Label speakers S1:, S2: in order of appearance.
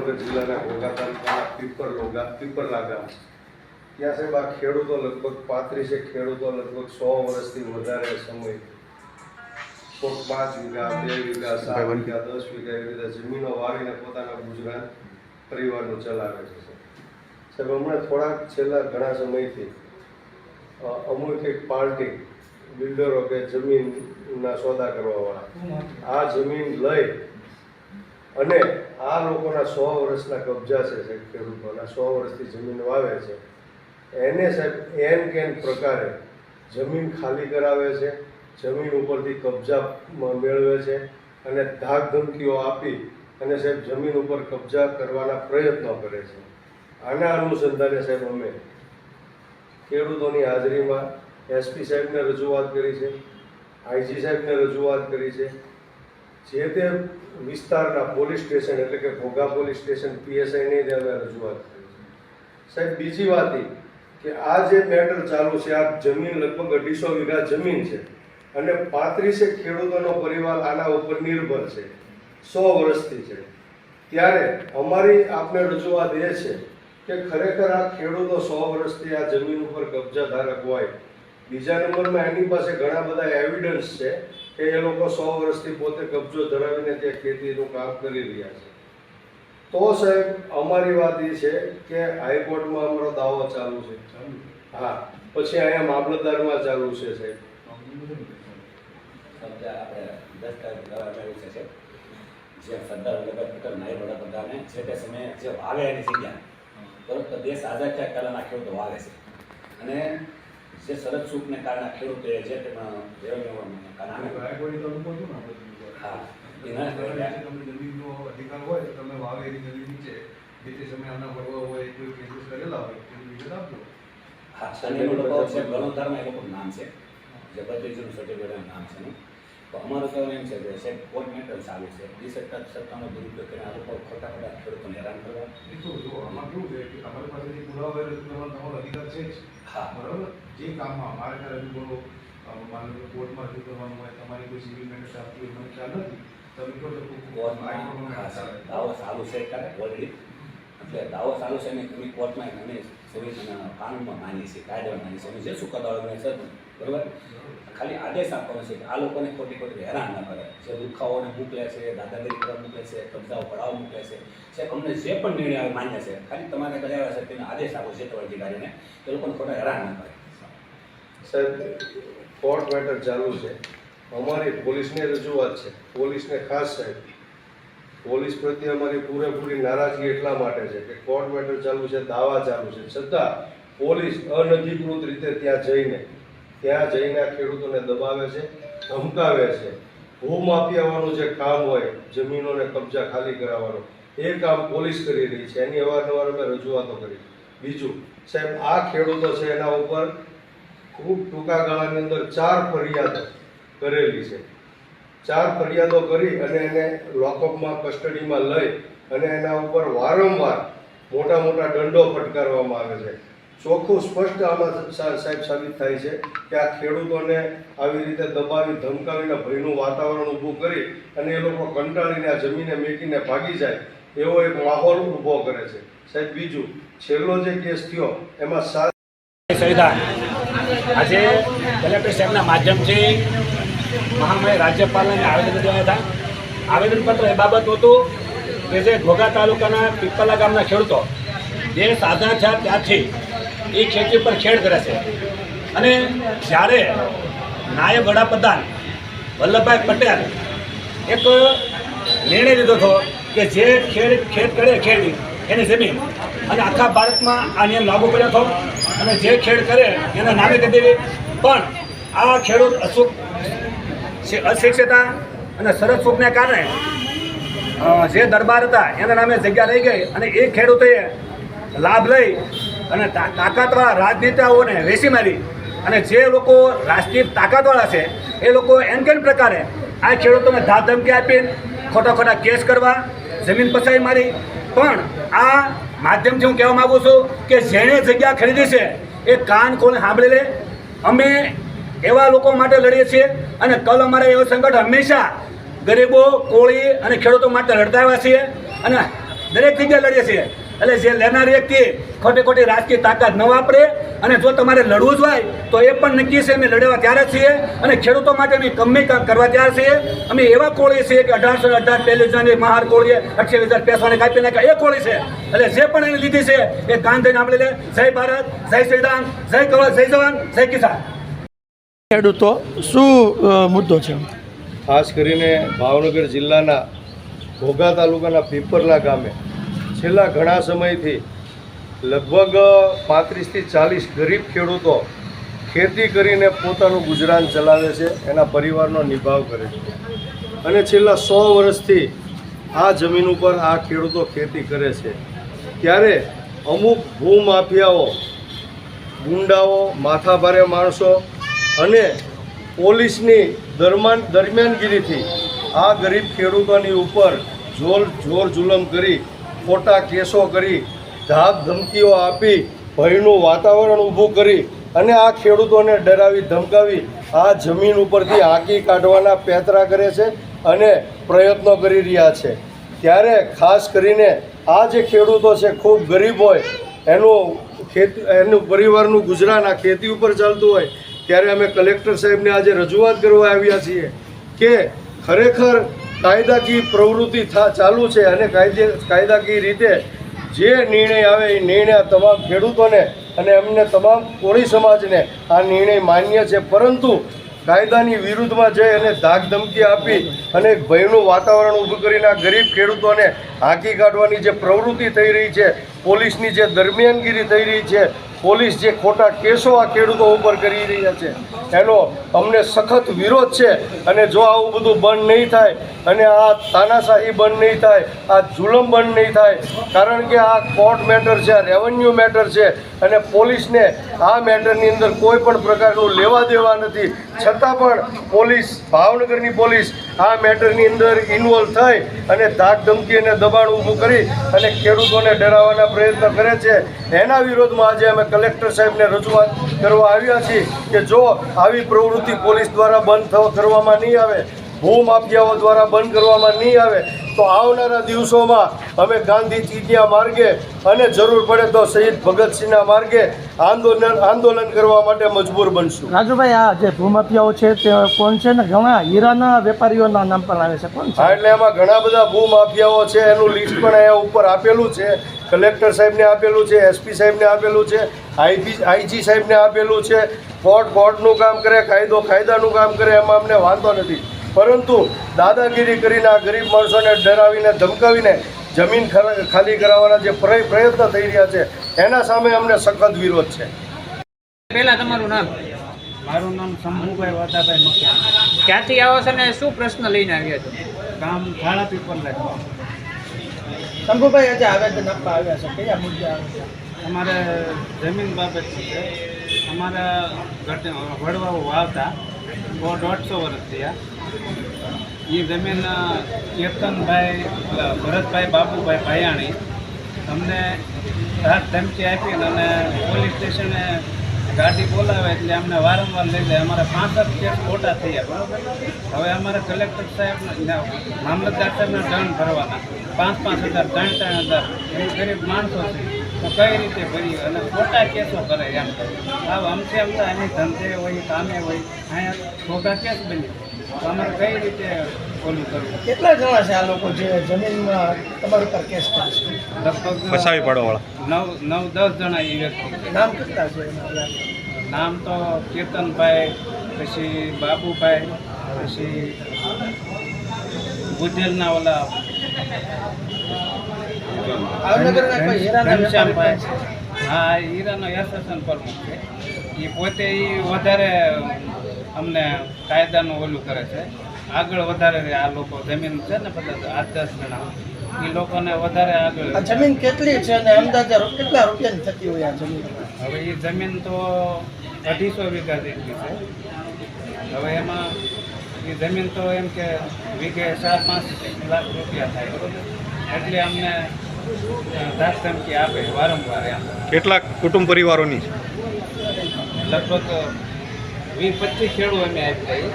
S1: ભાવનગર જિલ્લાના ઘોઘા તાલુકાના પીપરલા ગામ ત્યાં સાહેબ આ ખેડૂતો લગભગ 35 ખેડૂતો લગભગ 100 વર્ષથી વધારે સમય કોઈક 5 વીઘા 2 વીઘા 7 વીઘા 10 વીઘા એવી રીતે જમીનો વાવીને પોતાના ગુજરાત પરિવારનું ચલાવે છે સાહેબ. હમણાં થોડાક છેલ્લા ઘણા સમયથી અમુક એક પાર્ટી બિલ્ડરો કે જમીનના સોદા કરવાવાળા આ જમીન લઈ અને આ લોકોના 100 વર્ષના કબજા છે સાહેબ, ખેડૂતોના 100 વર્ષથી જમીન વાવે છે એને સાહેબ એન કેન પ્રકારે જમીન ખાલી કરાવે છે, જમીન ઉપરથી કબજા મેળવે છે અને ધાક ધમકીઓ આપી અને સાહેબ જમીન ઉપર કબજા કરવાના પ્રયત્નો કરે છે. આના અનુસંધાને સાહેબ અમે ખેડૂતોની હાજરીમાં એસપી સાહેબને રજૂઆત કરી છે, આઈજી સાહેબને રજૂઆત કરી છે, જે તે વિસ્તારના પોલીસ સ્ટેશન એટલે કે ઘોઘા પોલીસ સ્ટેશન પીએસઆઈને અમે રજૂઆત કરી છે સાહેબ. બીજી વાત એ કે આ જે મેટર ચાલુ છે, આ જમીન લગભગ 250 વીઘા જમીન છે અને 35 ખેડૂતોનો પરિવાર આના ઉપર નિર્ભર છે, 100 વર્ષથી છે. ત્યારે અમારી આપને રજૂઆત એ છે કે ખરેખર આ ખેડૂતો 100 વર્ષથી આ જમીન ઉપર કબજા ધારક હોય. બીજા નંબરમાં એની પાસે ઘણા બધા એવિડન્સ છે કે એ લોકો 100 વર્ષથી પોતે કબજો ધરાવીને ત્યાં ખેતીનું કામ કરી રહ્યા છે. તો સાહેબ અમારી વાત એ છે કે હાઈકોર્ટમાં અમારો દાવો ચાલુ છે, હા, પછી અહીંયા મામલતદારમાં ચાલુ છે સાહેબ.
S2: જે સરદાર વલ્લભભાઈ પટેલ નાયબ વડાપ્રધાને છે તે સમયે જે વાવે એની જગ્યા બરોબર દેશ આઝાદ થયા પહેલાંના ખેડૂતો વાવે છે અને જે શરદ સૂકને કારણે ખેડૂતોએ જે હા
S3: જમીનનો અધિકાર હોય તો તમે વાવે એની જમીન નીચે જે તે સમય આના ભરવા હોય કોઈ કેસીસ કરેલા હોય એની વિગત આપજો.
S2: હા, શનિનો લોકો છે ગણોધારમાં એ લોકોનું નામ છે, જે બત્રીસનું સર્ટિફિકેટનું નામ છે ને. તો અમારું કહેવાનું એમ છે કે સાહેબ કોર્ટ મેટર ચાલુ છે, સત્તાનો દુરુપયોગ કરીને આ લોકો ખોટા ખેડૂતોને હેરાન કરવા.
S3: એ તો જો આમાં કેવું છે કે અમારી પાસે જે પુરાવા રજૂ કરવાનો તમારો અધિકાર છે જ.
S2: હા,
S3: બરાબર. જે કામમાં મારે ત્યાં રજૂ કરો, માનો કે કોર્ટમાં રજૂ કરવાનું હોય, તમારી કોઈ સિવિલ મેટર આપતી હોય, મને ખ્યાલ નથી. તમે કહો તો
S2: દાવો ચાલુ છે ઓલરેડી, એટલે દાવો ચાલુ છે ને તમે કોર્ટમાં અમે કાનૂનમાં માનીએ છીએ, કાયદામાં માનીએ છીએ, અમે જે શું કરતા હોય સર બરાબર. ખાલી આદેશ આપવાનો છે કે આ લોકોને ખોટી હેરાન ન કરે, જે દુખાઓને મોકલે છે, દાદાગીરી કરવા મોકલે છે, કબજાઓ પડાવ મોકલે છે, અમને જે પણ નિર્ણય માન્ય છે ખાલી તમારે કર્યા હશે તેને આદેશ આપો છે અધિકારીને કે લોકોને ખોટા હેરાન ન કરે.
S1: સાહેબ કોર્ટ મેટર ચાલુ છે, અમારી પોલીસને રજૂઆત છે, પોલીસને ખાસ સાહેબ પોલીસ પ્રત્યે અમારી પૂરેપૂરી નારાજગી એટલા માટે છે કે કોર્ટ મેટર ચાલુ છે, દાવા ચાલુ છે, છતાં પોલીસ અનધિકૃત રીતે ત્યાં જઈને ખેડૂતોને દબાવે છે, ધમકાવે છે. ભૂમાફિયાવાનું જે કામ હોય, જમીનોને કબજા ખાલી કરાવવાનું, એ કામ પોલીસ કરી રહી છે. એની અવારનવાર અમે રજૂઆતો કરી. બીજું સાહેબ આ ખેડૂતો છે એના ઉપર ખૂબ ટૂંકા ગાળાની અંદર 4 ફરિયાદો કરેલી છે. 4 ફરિયાદો કરી અને એને લોકઅપમાં કસ્ટડીમાં લઈ અને એના ઉપર વારંવાર મોટા મોટા દંડો ફટકારવામાં આવે છે. ચોખ્ખું સ્પષ્ટ આમાં સાહેબ સાબિત થાય છે કે આ ખેડૂતોને આવી રીતે દબાવી ધમકાવીને ભયનું વાતાવરણ ઊભું કરી અને એ લોકો કંટાળીને આ જમીને મેકીને ભાગી જાય એવો એક માહોલ ઊભો કરે છે સાહેબ. બીજું છેલ્લો જે કેસ થયો એમાં
S2: સંવિધાન આજે કલેક્ટર સાહેબના માધ્યમથી મહામહિમ રાજ્યપાલને આવેદન દેવાયા હતા. આવેદનપત્ર એ બાબતનું હતું કે જે ઘોઘા તાલુકાના પીપલા ગામના ખેડૂતો દેશ આઝાદ થયા ત્યારથી એ ખેતી પર ખેડ કરે છે અને જ્યારે નાયબ વડાપ્રધાન વલ્લભભાઈ પટેલ એક નિર્ણય લીધો હતો કે જે ખેડ કરે ખેડી એની જમીન અને આખા ભારતમાં આ નિયમ લાગુ કર્યો હતો અને જે ખેડ કરે એના નામે કરી દેવી, પણ આ ખેડૂત અશિક્ષિત અને શરદ સૂકને કારણે જે દરબાર હતા એના નામે જગ્યા રહી ગઈ અને એ ખેડૂતોએ લાભ લઈ અને તાકાતવાળા રાજનેતાઓને વેસી મારી અને જે લોકો રાષ્ટ્રીય તાકાતવાળા છે એ લોકો એનકેન પ્રકારે આ ખેડૂતોને ધાક ધમકી આપીને ખોટા કેસ કરવા, જમીન પચાવી મારી. પણ આ માધ્યમથી હું કહેવા માગું છું કે જેણે જગ્યા ખરીદી છે એ કાન ખોલીને સાંભળી લે. અમે એવા લોકો માટે લડીએ છીએ અને કલ અમારે એવો સંકટ હંમેશા ગરીબો, કોળી અને ખેડૂતો માટે લડતા આવ્યા છીએ અને દરેક જગ્યાએ લડીએ છીએ. એટલે જે લેનાર વ્યક્તિ ખોટી ખોટી રાજકીય તાકાત ન વાપરે, અને જો તમારે લડવું જ હોય તો એ પણ નક્કી છે અમે લડવા તૈયાર જ છીએ, અને ખેડૂતો માટે અમે ગમે કામ કરવા તૈયાર છીએ. અમે એવા કોળી છીએ કે 1818 પહેલી જાન્યુઆરી મહાર કોળીએ 28,000 પૈસાને કાપી નાખ્યા, એ કોળી છે. એટલે જે પણ એને લીધી છે એ કાન થઈને આપણે લે. જય ભારત, જય શ્રીરામ, જય કવચ, જય જવાન, જય કિસાન.
S4: ખેડૂતો શું મુદ્દો છે?
S1: ખાસ કરીને ભાવનગર જિલ્લાના ઘોઘા તાલુકાના પીપરલા ગામે છેલ્લા ઘણા સમયથી લગભગ 35થી 40 ગરીબ ખેડૂતો ખેતી કરીને પોતાનું ગુજરાન ચલાવે છે, એના પરિવારનો નિભાવ કરે છે. અને છેલ્લા 100 વર્ષથી આ જમીન ઉપર આ ખેડૂતો ખેતી કરે છે. ત્યારે અમુક ભૂમાફિયાઓ, ગુંડાઓ, માથાભારે માણસો અને પોલીસની દરમિયાનગીરીથી આ ગરીબ ખેડૂતોની ઉપર જોર જુલમ કરી, ખોટા કેસો કરી, ધાક ધમકીઓ આપી, ભયનું વાતાવરણ ઊભું કરી અને આ ખેડૂતોને ડરાવી ધમકાવી આ જમીન ઉપરથી હાંકી કાઢવાના પેતરા કરે છે અને પ્રયત્નો કરી રહ્યા છે. ત્યારે ખાસ કરીને આ જે ખેડૂતો છે ખૂબ ગરીબ હોય, એનું પરિવારનું ગુજરાન આ ખેતી ઉપર ચાલતું હોય, ત્યારે અમે કલેક્ટર સાહેબને આજે રજૂઆત કરવા આવ્યા છીએ કે ખરેખર કાયદાકીય પ્રવૃત્તિ ચાલુ છે અને કાયદાકીય રીતે જે નિર્ણય આવે એ નિર્ણય તમામ ખેડૂતોને અને એમને તમામ કોળી સમાજને આ નિર્ણય માન્ય છે. પરંતુ કાયદાની વિરુદ્ધમાં જઈ અને ધાક ધમકી આપી અને ભયનું વાતાવરણ ઊભું કરીને આ ગરીબ ખેડૂતોને હાંકી કાઢવાની જે પ્રવૃત્તિ થઈ રહી છે, પોલીસની જે દરમિયાનગીરી થઈ રહી છે, પોલીસ જે ખોટા કેસો આ ખેડૂતો ઉપર કરી રહ્યા છે, એનો અમને સખત વિરોધ છે. અને જો આવું બધું બંધ નહીં થાય અને આ તાનાશાહી બંધ નહીં થાય, આ જુલમ બંધ નહીં થાય, કારણ કે આ કોર્ટ મેટર છે, આ રેવન્યુ મેટર છે અને પોલીસને આ મેટરની અંદર કોઈ પણ પ્રકારનું લેવા દેવા નથી, છતાં પણ પોલીસ, ભાવનગરની પોલીસ આ મેટરની અંદર ઇન્વોલ્વ થઈ અને ધાક ધમકી અને દબાણ ઊભું કરી અને ખેડૂતોને ડરાવવાના પ્રયત્ન કરે છે. એના વિરોધમાં આજે અમે કલેક્ટર સાહેબને રજૂઆત કરવા આવ્યા છીએ કે જો આવી પ્રવૃત્તિ પોલીસ દ્વારા બંધ કરવામાં નહીં આવે, ભૂમાફિયાઓ દ્વારા બંધ કરવામાં નહીં આવે તો આવનારા દિવસોમાં અમે ગાંધી ચીટિયા માર્ગે અને જરૂર પડે તો શહીદ ભગતસિંહના માર્ગે આંદોલન કરવા માટે મજબૂર બનશું.
S4: રાજુભાઈ, આ જે ભૂમાફિયાઓ છે તે કોણ છે ને? ઘણા હીરાના વેપારીઓના નામ પણ આવે છે, કોણ છે?
S1: હા, એટલે એમાં ઘણા બધા ભૂમાફિયાઓ છે, એનું લિસ્ટ પણ અહીંયા ઉપર આપેલું છે. કલેક્ટર સાહેબને આપેલું છે, એસપી સાહેબને આપેલું છે, આઈજી સાહેબને આપેલું છે. કોર્ટનું કામ કરે, કાયદાનું કામ કરે, એમાં અમને વાંધો નથી. પરંતુ દાદાગીરી કરીને આ ગરીબ માણસોને ડરાવીને ધમકાવીને જમીન ખાલી કરાવવાના જે પ્રયત્ન થઈ રહ્યા છે એના સામે અમને સખત વિરોધ છે.
S5: પહેલા તમારું નામ?
S6: મારું નામ શંભુભાઈ વાદાભાઈ મકવાણા.
S5: ક્યાંથી આવો છો ને શું પ્રશ્ન લઈને આવ્યા છો?
S6: ગામ થાળા પીપરલા.
S4: શંભુભાઈ, આજે આવેદન આપવા આવ્યા છે, કયા મુદ્દા આવે છે?
S6: અમારે જમીન બાબત છે. અમારા વડવાઓ વાવતા 150 વર્ષ થયા. એ જમીન કેતનભાઈ, ભરતભાઈ, બાબુભાઈ ભાયાણી અમને ધાક ધમકી આપીને અને પોલીસ સ્ટેશને ગાડી બોલાવે એટલે અમને વારંવાર લઈ જાય. અમારા 65 કેસ ખોટા થયા, બરાબર. હવે અમારે કલેક્ટર સાહેબ, મામલતદાર સાહેબને દંડ ભરવાના 5,000, 3,000 એમ ગરીબ માણસો છે તો કઈ રીતે ભરી અને ખોટા કેસો કરે એમ. હા, અમથી અમતા એની ધંધે હોય, કામે હોય, અહીંયા ખોટા કેસ બની તો અમારે કઈ રીતે ઓલું કરવું?
S4: કેટલા જણા છે આ લોકો જે જમીનમાં તમારી પર કેસ કરે છે?
S6: લગભગ 9-10 જણા એ વ્યક્તિ.
S4: નામ કેટલા છે એના?
S6: નામ તો કેતનભાઈ, પછી બાબુભાઈ, પછી બુધેલના ઓલા
S4: ભાવનગરના કોઈ હીરાના વેપારી છે?
S6: હા, હીરાનો એસોસિએશન પ્રમુખ છે. એ પોતે વધારે અમને કાયદાનું ઓલું કરે છે, આગળ વધારે આ લોકો જમીન છે ને બધા 8-10 જણા, એ લોકોને વધારે આગળ.
S4: આ જમીન કેટલી છે અને અંદાજે કેટલા રૂપિયાની થતી હોય આ જમીન?
S6: હવે એ જમીન તો 250 વીઘા જેટલી છે. હવે એમાં એ જમીન તો એમ કે વીઘે 4-5 લાખ રૂપિયા થાય, બરોબર. એટલે અમને ધાક ધમકી આપે વારંવાર. એમ
S7: કેટલા કુટુંબ પરિવારોની?
S6: લગભગ 20-25 ખેડૂત અમે આપી દઈએ.